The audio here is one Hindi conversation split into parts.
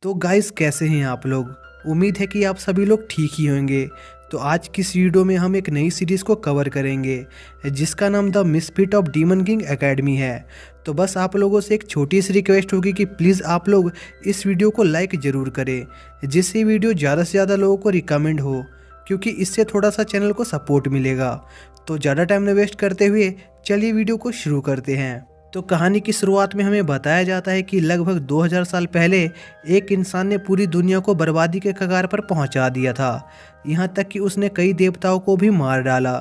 तो गाइस कैसे हैं आप लोग। उम्मीद है कि आप सभी लोग ठीक ही होंगे। तो आज की इस वीडियो में हम एक नई सीरीज़ को कवर करेंगे जिसका नाम the misfit of demon king academy है। तो बस आप लोगों से एक छोटी सी रिक्वेस्ट होगी कि प्लीज़ आप लोग इस वीडियो को लाइक ज़रूर करें, जिससे वीडियो ज़्यादा से ज़्यादा लोगों को रिकमेंड हो, क्योंकि इससे थोड़ा सा चैनल को सपोर्ट मिलेगा। तो ज़्यादा टाइम न वेस्ट करते हुए चलिए वीडियो को शुरू करते हैं। तो कहानी की शुरुआत में हमें बताया जाता है कि लगभग 2000 साल पहले एक इंसान ने पूरी दुनिया को बर्बादी के कगार पर पहुंचा दिया था। यहाँ तक कि उसने कई देवताओं को भी मार डाला।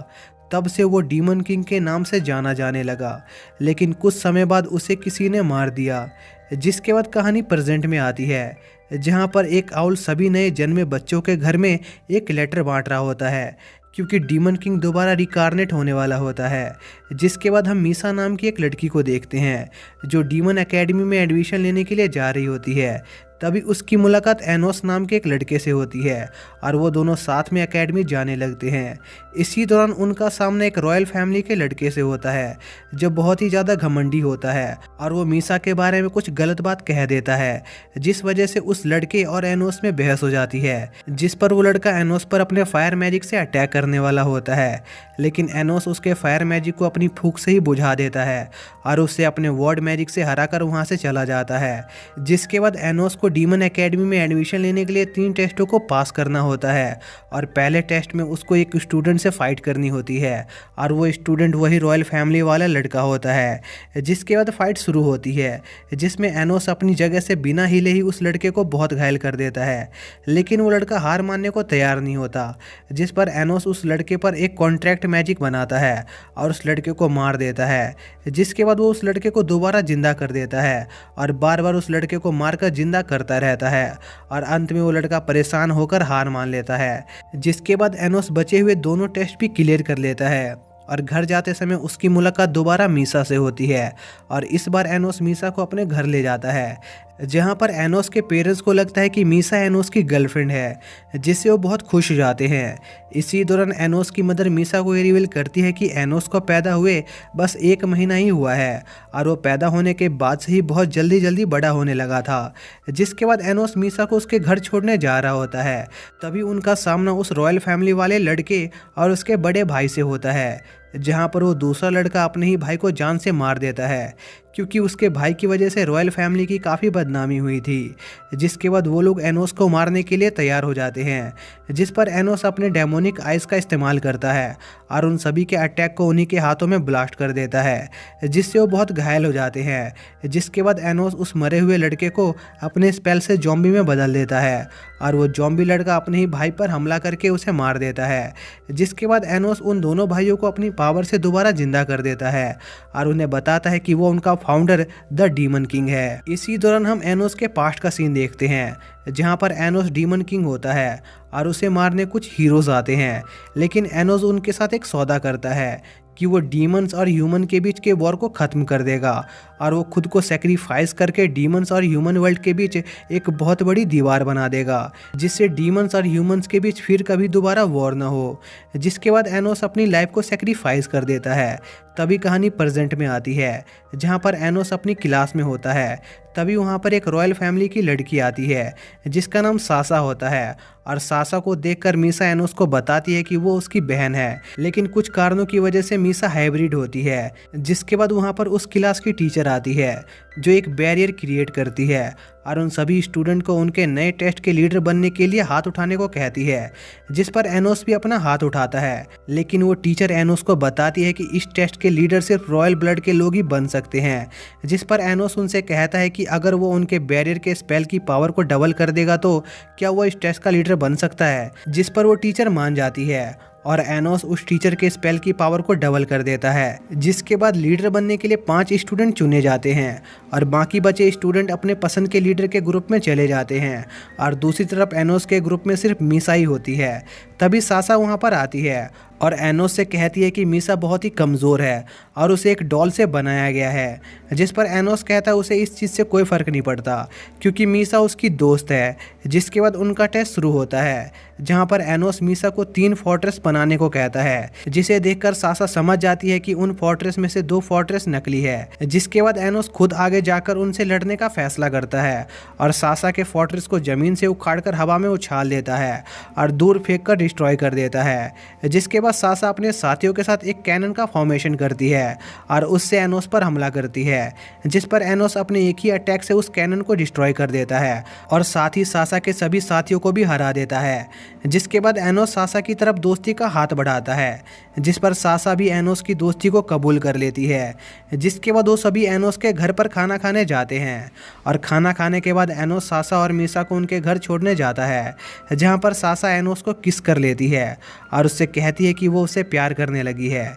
तब से वो डीमन किंग के नाम से जाना जाने लगा। लेकिन कुछ समय बाद उसे किसी ने मार दिया, जिसके बाद कहानी प्रेजेंट में आती है, जहाँ पर एक आउल सभी नए जन्मे बच्चों के घर में एक लेटर बांट रहा होता है, क्योंकि डीमन किंग दोबारा रिकारनेट होने वाला होता है। जिसके बाद हम मीसा नाम की एक लड़की को देखते हैं जो डीमन एकेडमी में एडमिशन लेने के लिए जा रही होती है। तभी उसकी मुलाकात एनोस नाम के एक लड़के से होती है और वो दोनों साथ में एकेडमी जाने लगते हैं। इसी दौरान उनका सामना एक रॉयल फैमिली के लड़के से होता है जो बहुत ही ज़्यादा घमंडी होता है और वो मीसा के बारे में कुछ गलत बात कह देता है, जिस वजह से उस लड़के और एनोस में बहस हो जाती है, जिस पर वो लड़का एनोस पर अपने फायर मैजिक से अटैक करने वाला होता है। लेकिन एनोस उसके फायर मैजिक को अपनी फूंक से ही बुझा देता है और उसे अपने वर्ड मैजिक से हराकर वहाँ से चला जाता है। जिसके बाद एनोस को डीमन एकेडमी में एडमिशन लेने के लिए 3 टेस्टों को पास करना होता है और पहले टेस्ट में उसको एक स्टूडेंट से फाइट करनी होती है और वो स्टूडेंट वही रॉयल फैमिली वाला लड़का होता है। जिसके बाद फाइट शुरू होती है, जिसमें एनोस अपनी जगह से बिना हिले ही उस लड़के को बहुत घायल कर देता है। लेकिन वो लड़का हार मानने को तैयार नहीं होता, जिस पर एनोस उस लड़के पर एक कॉन्ट्रैक्ट मैजिक बनाता है और उस लड़के को मार देता है। जिसके बाद वो उस लड़के को दोबारा जिंदा कर देता है और बार बार उस लड़के को मारकर जिंदा करता रहता है और अंत में वो लड़का परेशान होकर हार मान लेता है। जिसके बाद एनोस बचे हुए दोनों टेस्ट भी क्लियर कर लेता है और घर जाते समय उसकी मुलाकात दोबारा मीसा से होती है और इस बार एनोस मीसा को अपने घर ले जाता है, जहां पर एनोस के पेरेंट्स को लगता है कि मीसा एनोस की गर्लफ्रेंड है, जिससे वो बहुत खुश हो जाते हैं। इसी दौरान एनोस की मदर मीसा को ये रिवील करती है कि एनोस को पैदा हुए बस 1 महीना ही हुआ है और वो पैदा होने के बाद से ही बहुत जल्दी जल्दी बड़ा होने लगा था। जिसके बाद एनोस मीसा को उसके घर छोड़ने जा रहा होता है। तभी उनका सामना उस रॉयल फैमिली वाले लड़के और उसके बड़े भाई से होता है, जहां पर वो दूसरा लड़का अपने ही भाई को जान से मार देता है, क्योंकि उसके भाई की वजह से रॉयल फैमिली की काफ़ी बदनामी हुई थी। जिसके बाद वो लोग एनोस को मारने के लिए तैयार हो जाते हैं, जिस पर एनोस अपने डेमोनिक आइस का इस्तेमाल करता है और उन सभी के अटैक को उन्हीं के हाथों में ब्लास्ट कर देता है, जिससे वो बहुत घायल हो जाते हैं। जिसके बाद एनोस उस मरे हुए लड़के को अपने स्पेल से जॉम्बी में बदल देता है और वो जॉम्बी लड़का अपने ही भाई पर हमला करके उसे मार देता है। जिसके बाद एनोस उन दोनों भाइयों को अपनी पावर से दोबारा जिंदा कर देता है और उन्हें बताता है कि वो उनका फाउंडर द डीमन किंग है। इसी दौरान हम एनोस के पास्ट का सीन देखते हैं, जहां पर एनोस डीमन किंग होता है और उसे मारने कुछ हीरोज आते हैं। लेकिन एनोस उनके साथ एक सौदा करता है कि वो डीमंस और ह्यूमन के बीच के वॉर को ख़त्म कर देगा और वो खुद को सेक्रीफाइस करके डीमंस और ह्यूमन वर्ल्ड के बीच एक बहुत बड़ी दीवार बना देगा, जिससे डीमंस और ह्यूमंस के बीच फिर कभी दोबारा वॉर ना हो। जिसके बाद एनोस अपनी लाइफ को सेक्रीफाइस कर देता है। तभी कहानी प्रेजेंट में आती है, जहाँ पर एनोस अपनी क्लास में होता है। तभी वहाँ पर एक रॉयल फैमिली की लड़की आती है जिसका नाम सासा होता है और सासा को देखकर मीसा एनोस को बताती है कि वो उसकी बहन है। लेकिन कुछ कारणों की वजह से मीसा हाइब्रिड होती है। जिसके बाद वहाँ पर उस क्लास की टीचर आती है जो एक बैरियर क्रिएट करती है और उन सभी स्टूडेंट को उनके नए टेस्ट के लीडर बनने के लिए हाथ उठाने को कहती है, जिस पर एनोस भी अपना हाथ उठाता है। लेकिन वो टीचर एनोस को बताती है कि इस टेस्ट के लीडर सिर्फ रॉयल ब्लड के लोग ही बन सकते हैं। जिस पर एनोस उनसे कहता है कि अगर वो उनके बैरियर के स्पेल की पावर को डबल कर देगा तो क्या वो इस टेस्ट का लीडर बन सकता है। जिस पर वो टीचर मान जाती है और एनोस उस टीचर के स्पेल की पावर को डबल कर देता है। जिसके बाद लीडर बनने के लिए 5 स्टूडेंट चुने जाते हैं और बाकी बचे स्टूडेंट अपने पसंद के लीडर के ग्रुप में चले जाते हैं और दूसरी तरफ एनोस के ग्रुप में सिर्फ मीसा ही होती है। तभी सासा वहाँ पर आती है और एनोस से कहती है कि मीसा बहुत ही कमज़ोर है और उसे एक डॉल से बनाया गया है। जिस पर एनोस कहता है उसे इस चीज़ से कोई फ़र्क नहीं पड़ता क्योंकि मीसा उसकी दोस्त है। जिसके बाद उनका टेस्ट शुरू होता है जहां पर एनोस मीसा को 3 फोर्ट्रेस बनाने को कहता है, जिसे देखकर सासा समझ जाती है कि उन फोर्ट्रेस में से 2 फोर्ट्रेस नकली है। जिसके बाद एनोस खुद आगे जाकर उनसे लड़ने का फैसला करता है और सासा के फोर्ट्रेस को ज़मीन से उखाड़कर हवा में उछाल देता है और दूर फेंक कर डिस्ट्रॉय कर देता है। जिसके बाद सासा अपने साथियों के साथ एक कैनन का फॉर्मेशन करती है और उससे एनोस पर हमला करती है, जिस पर एनोस अपने एक ही अटैक से उस कैनन को डिस्ट्रॉय कर देता है और साथ ही सासा के सभी साथियों को भी हरा देता है। जिसके बाद एनोस सासा की तरफ दोस्ती का हाथ बढ़ाता है, जिस पर सासा भी एनोस की दोस्ती को कबूल कर लेती है। जिसके बाद वो सभी एनोस के घर पर खाना खाने जाते हैं और खाना खाने के बाद एनोस सासा और मीसा को उनके घर छोड़ने जाता है, जहां पर सासा एनोस को किस कर लेती है और उससे कहती है कि वो उससे प्यार करने लगी है।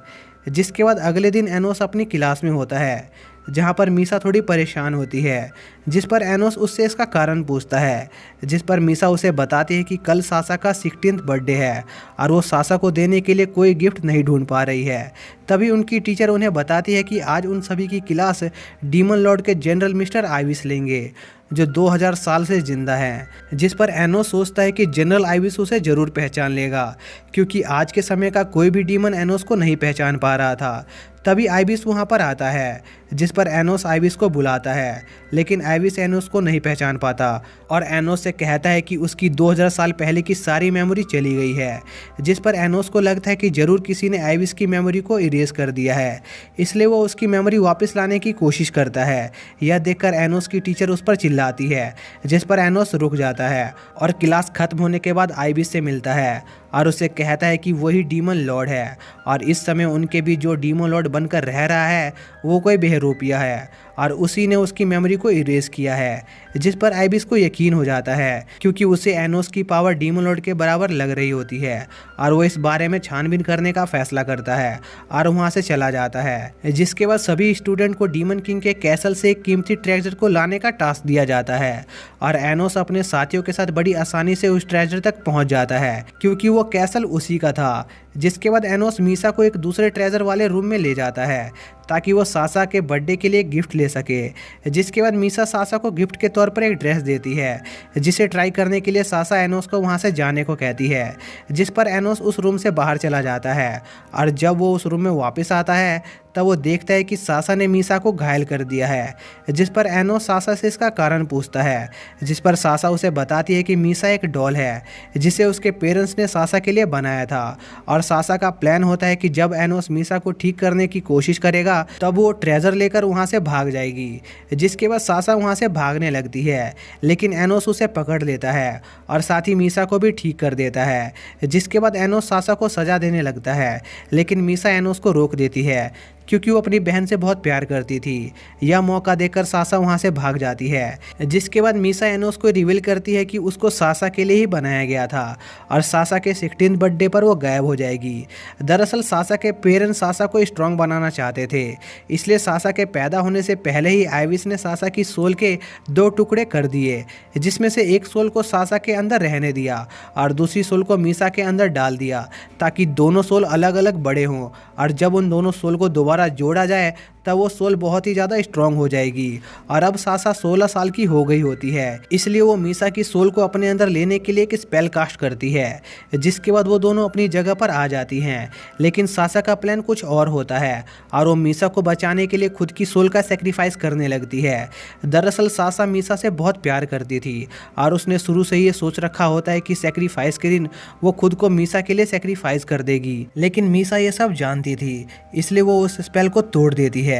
जिसके बाद अगले दिन एनोस अपनी क्लास में होता है, जहाँ पर मीसा थोड़ी परेशान होती है, जिस पर एनोस उससे इसका कारण पूछता है। जिस पर मीसा उसे बताती है कि कल सासा का 16th बर्थडे है और वो सासा को देने के लिए कोई गिफ्ट नहीं ढूंढ पा रही है। तभी उनकी टीचर उन्हें बताती है कि आज उन सभी की क्लास डीमन लॉर्ड के जनरल मिस्टर आइविस लेंगे, जो 2000 साल से जिंदा हैं। जिस पर एनोस सोचता है कि जनरल आइविस उसे ज़रूर पहचान लेगा क्योंकि आज के समय का कोई भी डीमन एनोस को नहीं पहचान पा रहा था। तभी आइविस वहाँ पर आता है, जिस पर एनोस आइविस को बुलाता है, लेकिन आइविस एनोस को नहीं पहचान पाता और एनोस से कहता है कि उसकी 2000 साल पहले की सारी मेमोरी चली गई है। जिस पर एनोस को लगता है कि ज़रूर किसी ने आइविस की मेमोरी को इरेज कर दिया है, इसलिए वो उसकी मेमोरी वापस लाने की कोशिश करता है। यह देखकर एनोस की टीचर उस पर चिल्लाती है, जिस पर एनोस रुक जाता है और क्लास खत्म होने के बाद आइविस से मिलता है और उसे कहता है कि वही डीमन लॉर्ड है और इस समय उनके बीच जो डीमन लॉर्ड बनकर रह रहा है वो कोई बहरूपिया है और उसी ने उसकी मेमोरी को इरेज किया है। जिस पर आइविस को यकीन हो जाता है क्योंकि उसे एनोस की पावर डीमन लॉर्ड के बराबर लग रही होती है और वो इस बारे में छानबीन करने का फैसला करता है और वहाँ से चला जाता है। जिसके बाद सभी स्टूडेंट को डीमन किंग के कैसल से एक कीमती ट्रेजर को लाने का टास्क दिया जाता है और एनोस अपने साथियों के साथ बड़ी आसानी से उस ट्रेजर तक पहुँच जाता है क्योंकि वो कैसल उसी का था। जिसके बाद एनोस मीसा को एक दूसरे ट्रेजर वाले रूम में ले जाता है ताकि वो सासा के बर्थडे के लिए गिफ्ट ले सके। जिसके बाद मीसा सासा को गिफ्ट के तौर पर एक ड्रेस देती है, जिसे ट्राई करने के लिए सासा एनोस को वहाँ से जाने को कहती है। जिस पर एनोस उस रूम से बाहर चला जाता है और जब वो उस रूम में वापस आता है तब वो देखता है कि सासा ने मीसा को घायल कर दिया है। जिस पर एनोस सासा से इसका कारण पूछता है, जिस पर सासा उसे बताती है कि मीसा एक डॉल है जिसे उसके पेरेंट्स ने सासा के लिए बनाया था और सासा का प्लान होता है कि जब एनोस मीसा को ठीक करने की कोशिश करेगा तब वो ट्रेजर लेकर वहाँ से भाग जाएगी। जिसके बाद सासा वहाँ से भागने लगती है, लेकिन एनोस उसे पकड़ लेता है और साथ ही मीसा को भी ठीक कर देता है। जिसके बाद एनोस सासा को सजा देने लगता है, लेकिन मीसा एनोस को रोक देती है क्योंकि वो अपनी बहन से बहुत प्यार करती थी। यह मौका देखकर सासा वहाँ से भाग जाती है। जिसके बाद मीसा एनोस को रिवील करती है कि उसको सासा के लिए ही बनाया गया था और सासा के 16th बर्थडे पर वो गायब हो जाएगी। दरअसल सासा के पेरेंट्स सासा को स्ट्रॉन्ग बनाना चाहते थे, इसलिए सासा के पैदा होने से पहले ही आइविस ने सासा की सोल के 2 टुकड़े कर दिए, जिसमें से एक सोल को सासा के अंदर रहने दिया और दूसरी सोल को मीसा के अंदर डाल दिया ताकि दोनों सोल अलग अलग बड़े हों और जब उन दोनों सोल को दोबारा जोड़ा जाए तब वो सोल बहुत ही ज़्यादा स्ट्रॉन्ग हो जाएगी। और अब सासा 16 साल की हो गई होती है, इसलिए वो मीसा की सोल को अपने अंदर लेने के लिए एक स्पेल कास्ट करती है। जिसके बाद वो दोनों अपनी जगह पर आ जाती हैं, लेकिन सासा का प्लान कुछ और होता है और वो मीसा को बचाने के लिए खुद की सोल का सेक्रीफाइस करने लगती है। दरअसल सासा मीसा से बहुत प्यार करती थी और उसने शुरू से ही ये सोच रखा होता है कि सेक्रीफाइस के दिन वो खुद को मीसा के लिए सेक्रीफाइस कर देगी, लेकिन मीसा ये सब जानती थी, इसलिए वो उस स्पेल को तोड़ देती है।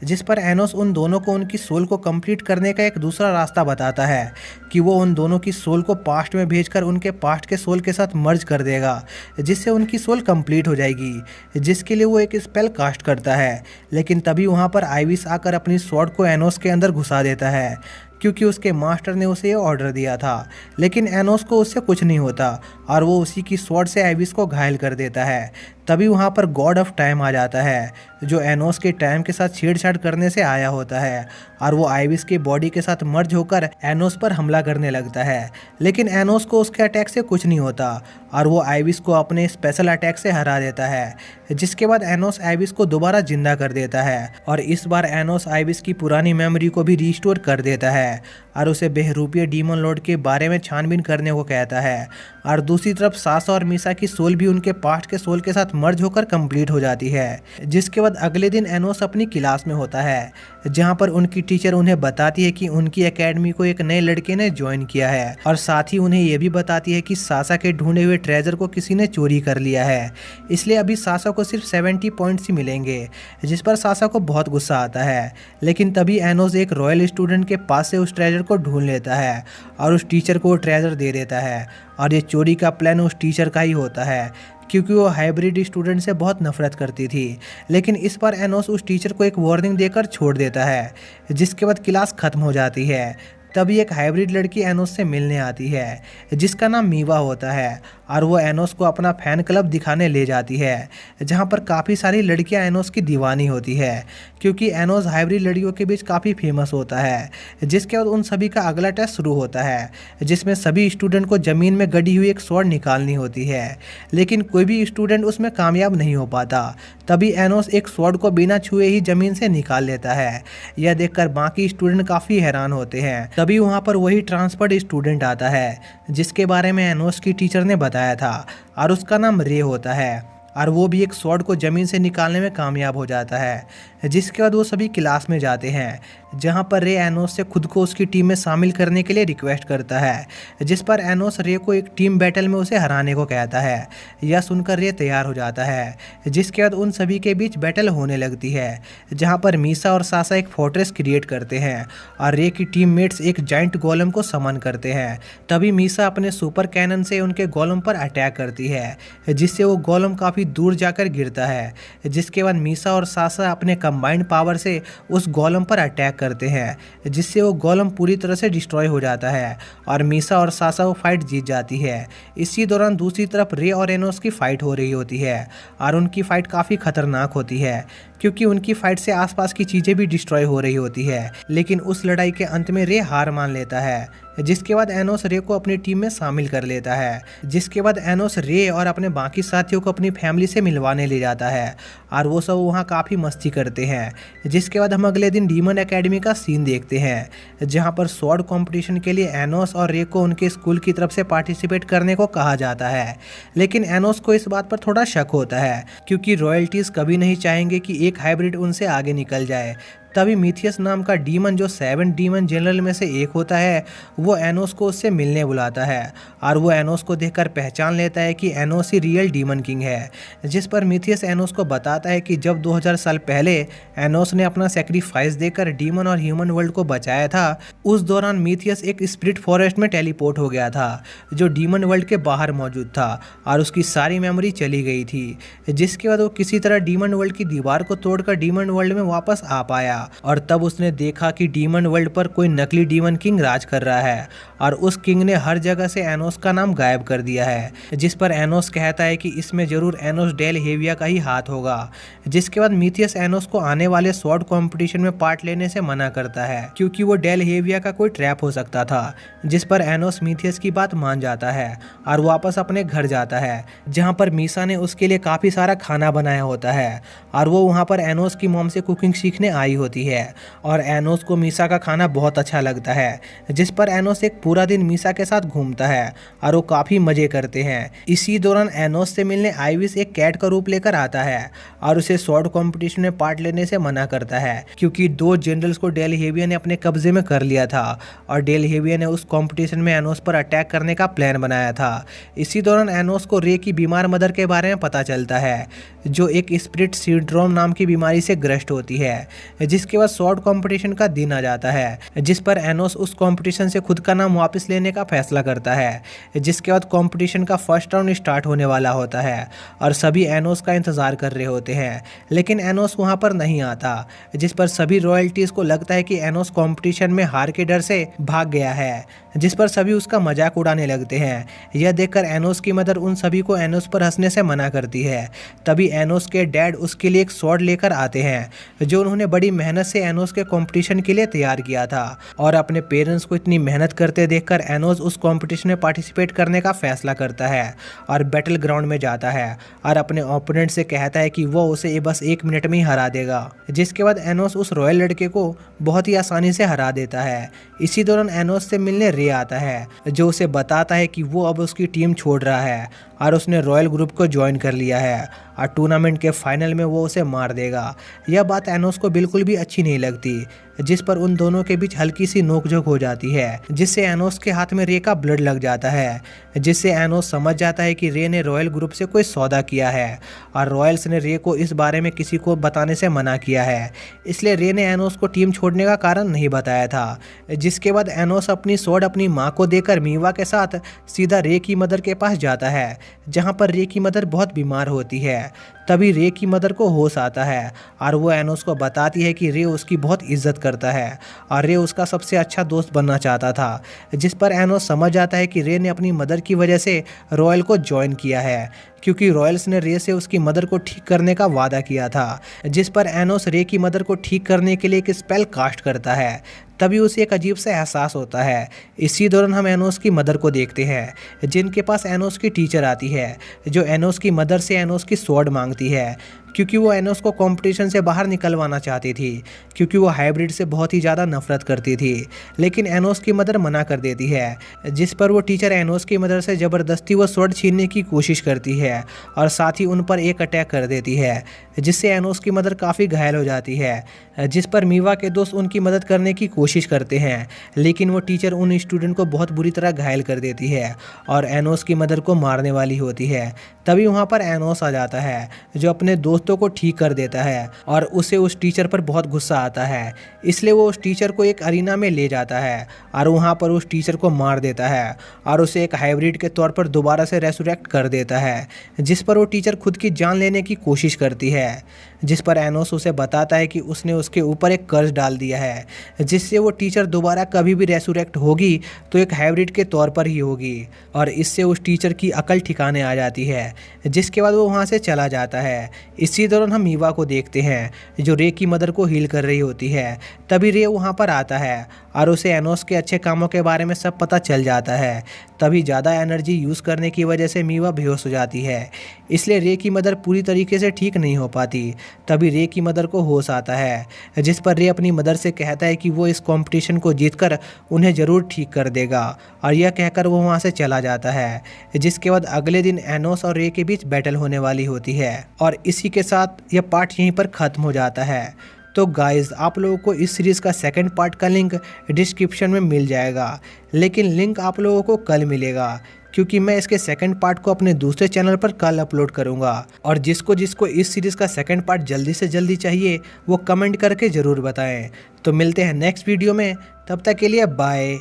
जिस पर एनोस उन दोनों को उनकी सोल को कंप्लीट करने का एक दूसरा रास्ता बताता है कि वो उन दोनों की सोल को पास्ट में भेजकर उनके पास्ट के सोल के साथ मर्ज कर देगा, जिससे उनकी सोल कंप्लीट हो जाएगी। जिसके लिए वो एक स्पेल कास्ट करता है, लेकिन तभी वहाँ पर आइविस आकर अपनी स्वॉर्ड को एनोस के अंदर घुसा देता है क्योंकि उसके मास्टर ने उसे ये ऑर्डर दिया था। लेकिन एनोस को उससे कुछ नहीं होता और वो उसी की स्वॉर्ड से आइविस को घायल कर देता है। तभी वहाँ पर गॉड ऑफ टाइम आ जाता है, जो एनोस के टाइम के साथ छेड़छाड़ करने से आया होता है और वो आइविस के बॉडी के साथ मर्ज होकर एनोस पर हमला करने लगता है। लेकिन एनोस को उसके अटैक से कुछ नहीं होता और वो आइविस को अपने स्पेशल अटैक से हरा देता है, जिसके बाद एनोस आइविस को दोबारा जिंदा कर देता है और इस बार एनोस आइविस की पुरानी मेमोरी को भी रिस्टोर कर देता है और उसे बहरूपीय डीमन लॉर्ड के बारे में छानबीन करने को कहता है। और दूसरी तरफ सासा और मीसा की सोल भी उनके पास्ट के सोल के साथ मर्ज होकर कंप्लीट हो जाती है। जिसके बाद अगले दिन एनोस अपनी क्लास में होता है, जहां पर उनकी टीचर उन्हें बताती है कि उनकी एकेडमी को एक नए लड़के ने ज्वाइन किया है और साथ ही उन्हें यह भी बताती है कि सासा के ढूंढे हुए ट्रेजर को किसी ने चोरी कर लिया है, इसलिए अभी सासा को सिर्फ 70 पॉइंट्स ही मिलेंगे, जिस पर सासा को बहुत गुस्सा आता है। लेकिन तभी एनोस एक रॉयल स्टूडेंट के पास से उस ट्रेजर को ढूंढ लेता है और उस टीचर को वो ट्रेजर दे देता है और ये चोरी का प्लान उस टीचर का ही होता है, क्योंकि वो हाइब्रिड स्टूडेंट से बहुत नफरत करती थी। लेकिन इस बार एनोस उस टीचर को एक वार्निंग देकर छोड़ देता है, जिसके बाद क्लास खत्म हो जाती है। तभी एक हाइब्रिड लड़की एनोस से मिलने आती है, जिसका नाम मीवा होता है और वो एनोस को अपना फैन क्लब दिखाने ले जाती है, जहाँ पर काफ़ी सारी लड़कियाँ एनोस की दीवानी होती है, क्योंकि एनोस हाइब्रिड लड़कियों के बीच काफ़ी फेमस होता है। जिसके बाद उन सभी का अगला टेस्ट शुरू होता है, जिसमें सभी स्टूडेंट को ज़मीन में गड़ी हुई एक स्वॉर्ड निकालनी होती है, लेकिन कोई भी स्टूडेंट उसमें कामयाब नहीं हो पाता। तभी एनोस एक स्वॉर्ड को बिना छुए ही ज़मीन से निकाल लेता है। यह देखकर बाकी स्टूडेंट काफ़ी हैरान होते हैं। तभी वहाँ पर वही ट्रांसफर्ड स्टूडेंट आता है, जिसके बारे में एनोस की टीचर ने बताया था और उसका नाम रे होता है और वो भी एक स्वॉर्ड को ज़मीन से निकालने में कामयाब हो जाता है। जिसके बाद वो सभी क्लास में जाते हैं, जहाँ पर रे एनोस से खुद को उसकी टीम में शामिल करने के लिए रिक्वेस्ट करता है, जिस पर एनोस रे को एक टीम बैटल में उसे हराने को कहता है। यह सुनकर रे तैयार हो जाता है। जिसके बाद उन सभी के बीच बैटल होने लगती है, जहाँ पर मीसा और सासा एक फोर्ट्रेस क्रिएट करते हैं और रे की टीममेट्स एक जाइंट गोलम को समन करते हैं। तभी मीसा अपने सुपर कैनन से उनके गोलम पर अटैक करती है, जिससे वो गोलम काफ़ी दूर जाकर गिरता है। जिसके बाद मीसा और सासा अपने कंबाइंड पावर से उस गोलम पर अटैक करते हैं, जिससे वो गोलम पूरी तरह से डिस्ट्रॉय हो जाता है और मीसा और सासा वो फाइट जीत जाती है। इसी दौरान दूसरी तरफ रे और एनोस की फाइट हो रही होती है और उनकी फाइट काफ़ी खतरनाक होती है, क्योंकि उनकी फाइट से आसपास की चीज़ें भी डिस्ट्रॉय हो रही होती है। लेकिन उस लड़ाई के अंत में रे हार मान लेता है, जिसके बाद एनोस रे को अपनी टीम में शामिल कर लेता है। जिसके बाद एनोस रे और अपने बाकी साथियों को अपनी फैमिली से मिलवाने ले जाता है और वो सब वहाँ काफ़ी मस्ती करते हैं। जिसके बाद हम अगले दिन डीमन एकेडमी का सीन देखते हैं, जहाँ पर स्वॉर्ड कंपटीशन के लिए एनोस और रे को उनके स्कूल की तरफ से पार्टिसिपेट करने को कहा जाता है। लेकिन एनोस को इस बात पर थोड़ा शक होता है, क्योंकि रॉयल्टीज़ कभी नहीं चाहेंगे कि एक हाइब्रिड उनसे आगे निकल जाए। तभी मिथियस नाम का डीमन, जो 7 डीमन जनरल में से एक होता है, वो एनोस को उससे मिलने बुलाता है और वो एनोस को देखकर पहचान लेता है कि एनोस ही रियल डीमन किंग है। जिस पर मिथियस एनोस को बताता है कि जब 2000 साल पहले एनोस ने अपना सेक्रीफाइस देकर डीमन और ह्यूमन वर्ल्ड को बचाया था, उस दौरान मिथियस एक स्पिरिट फॉरेस्ट में टेलीपोर्ट हो गया था, जो डीमन वर्ल्ड के बाहर मौजूद था और उसकी सारी मेमोरी चली गई थी। जिसके बाद वो किसी तरह डीमन वर्ल्ड की दीवार को तोड़कर डीमन वर्ल्ड में वापस आ पाया और तब उसने देखा कि डीमन वर्ल्ड पर कोई नकली डीमन किंग राज कर रहा है और उस किंग ने हर जगह से एनोस का नाम गायब कर दिया है। जिस पर एनोस कहता है कि इसमें जरूर एनोस डेल हेविया का ही हाथ होगा। जिसके बाद मिथियस एनोस को आने वाले स्वॉर्ड कंपटीशन में पार्ट लेने से मना करता है, क्योंकि वो डेल हेविया का कोई ट्रैप हो सकता था। जिस पर एनोस मिथियस की बात मान जाता है और वापस अपने घर जाता है, जहाँ पर मीसा ने उसके लिए काफ़ी सारा खाना बनाया होता है और वो वहाँ पर एनोस की मॉम से कुकिंग सीखने आई होती है और एनोस को मीसा का खाना बहुत अच्छा लगता है। जिस पर एनोस एक पूरा दिन मीसा के साथ घूमता है और वो काफ़ी मज़े करते हैं। इसी दौरान एनोस से मिलने आइविस एक कैट का रूप लेकर आता है और उसे स्वॉर्ड कंपटीशन में पार्ट लेने से मना करता है, क्योंकि 2 जनरल्स को डेल हेविया ने अपने कब्जे में कर लिया था और डेल हेविया ने उस कंपटीशन में एनोस पर अटैक करने का प्लान बनाया था। इसी दौरान एनोस को रे की बीमार मदर के बारे में पता चलता है, जो एक स्पिरिट सिंड्रोम नाम की बीमारी से ग्रस्त होती है। जिसके बाद स्वॉर्ड कंपटीशन का दिन आ जाता है, जिस पर एनोस उस कंपटीशन से खुद का नाम वापस लेने का फैसला करता है। जिसके बाद कंपटीशन का फर्स्ट राउंड स्टार्ट होने वाला होता है और सभी एनोस का इंतजार कर रहे होते हैं, लेकिन एनोस वहां पर नहीं आता। जिस पर सभी रॉयल्टीज को लगता है कि एनोस कंपटीशन में हार के डर से भाग गया है। जिस पर सभी उसका मजाक उड़ाने लगते हैं। यह देखकर एनोस की मदर उन सभी को एनोस पर हंसने से मना करती है। तभी एनोस के डैड उसके लिए एक स्वॉर्ड लेकर आते हैं जो उन्होंने बड़ी मेहनत से एनोस के कंपटीशन के लिए तैयार किया था। और अपने पेरेंट्स को इतनी मेहनत करते देखकर एनोस उस कंपटीशन में पार्टिसिपेट करने का फैसला करता है और बैटल ग्राउंड में जाता है और अपने ओपोनेंट से कहता है कि वो उसे बस 1 मिनट में ही हरा देगा। जिसके बाद एनोस उस रॉयल लड़के को बहुत ही आसानी से हरा देता है। इसी दौरान एनोस से मिलने रे आता है जो उसे बताता है कि वो अब उसकी टीम छोड़ रहा है और उसने रॉयल ग्रुप को ज्वाइन कर लिया है और टूर्नामेंट के फाइनल में वो उसे मार देगा। यह बात एनोस को बिल्कुल भी अच्छी नहीं लगती, जिस पर उन दोनों के बीच हल्की सी नोकझोंक हो जाती है, जिससे एनोस के हाथ में रे का ब्लड लग जाता है, जिससे एनोस समझ जाता है कि रे ने रॉयल ग्रुप से कोई सौदा किया है और रॉयल्स ने रे को इस बारे में किसी को बताने से मना किया है। इसलिए रे ने एनोस को टीम छोड़ने का कारण नहीं बताया था। जिसके बाद एनोस अपनी स्वॉर्ड अपनी माँ को देकर मीवा के साथ सीधा रे की मदर के पास जाता है, जहाँ पर रे की मदर बहुत बीमार होती है। तभी रे की मदर को होश आता है और वो एनोस को बताती है कि रे उसकी बहुत इज्जत करता है और रे उसका सबसे अच्छा दोस्त बनना चाहता था। जिस पर एनोस समझ जाता है कि रे ने अपनी मदर की वजह से रॉयल को ज्वाइन किया है, क्योंकि रॉयल्स ने रे से उसकी मदर को ठीक करने का वादा किया था। जिस पर एनोस रे की मदर को ठीक करने के लिए एक स्पेल कास्ट करता है। तभी उसे एक अजीब सा एहसास होता है। इसी दौरान हम एनोस की मदर को देखते हैं, जिनके पास एनोस की टीचर आती है, जो एनोस की मदर से एनोस की स्वॉर्ड मांगती है, क्योंकि वो एनोस को कंपटीशन से बाहर निकलवाना चाहती थी, क्योंकि वो हाइब्रिड से बहुत ही ज़्यादा नफरत करती थी। लेकिन एनोस की मदर मना कर देती है, जिस पर वो टीचर एनोस की मदर से ज़बरदस्ती वो स्वॉर्ड छीनने की कोशिश करती है और साथ ही उन पर एक अटैक कर देती है, जिससे एनोस की मदर काफ़ी घायल हो जाती है। जिस पर मीवा के दोस्त उनकी मदद करने की कोशिश करते हैं, लेकिन वो टीचर उन स्टूडेंट को बहुत बुरी तरह घायल कर देती है और एनोस की मदर को मारने वाली होती है। तभी वहाँ पर एनोस आ जाता है, जो अपने दोस्तों को ठीक कर देता है और उसे उस टीचर पर बहुत गुस्सा आता है। इसलिए वो उस टीचर को एक अरीना में ले जाता है और वहाँ पर उस टीचर को मार देता है और उसे एक हाइब्रिड के तौर पर दोबारा से रेसुरेक्ट कर देता है। जिस पर वो टीचर खुद की जान लेने की कोशिश करती है, जिस पर एनोस उसे बताता है कि उसने उसके ऊपर एक कर्ज डाल दिया है, जिससे वो टीचर दोबारा कभी भी रेसुरेक्ट होगी तो एक हाइब्रिड के तौर पर ही होगी और इससे उस टीचर की अकल ठिकाने आ जाती है। जिसके बाद वो वहाँ से चला जाता है। इसी दौरान हम मीवा को देखते हैं, जो रे की मदर को हील कर रही होती है। तभी रे वहाँ पर आता है और उसे एनोस के अच्छे कामों के बारे में सब पता चल जाता है। तभी ज़्यादा एनर्जी यूज़ करने की वजह से मीवा बेहोश हो जाती है, इसलिए रे की मदर पूरी तरीके से ठीक नहीं हो पाती। तभी रे की मदर को होश आता है, जिस पर रे अपनी मदर से कहता है कि वो इस कंपटीशन को जीतकर उन्हें ज़रूर ठीक कर देगा और यह कहकर वो वहाँ से चला जाता है। जिसके बाद अगले दिन एनोस और रे के बीच बैटल होने वाली होती है और इसी के साथ यह पार्ट यहीं पर ख़त्म हो जाता है। तो गाइज़, आप लोगों को इस सीरीज़ का सेकंड पार्ट का लिंक डिस्क्रिप्शन में मिल जाएगा, लेकिन लिंक आप लोगों को कल मिलेगा, क्योंकि मैं इसके सेकंड पार्ट को अपने दूसरे चैनल पर कल अपलोड करूंगा। और जिसको जिसको इस सीरीज़ का सेकंड पार्ट जल्दी से जल्दी चाहिए वो कमेंट करके ज़रूर बताएं। तो मिलते हैं नेक्स्ट वीडियो में, तब तक के लिए बाय।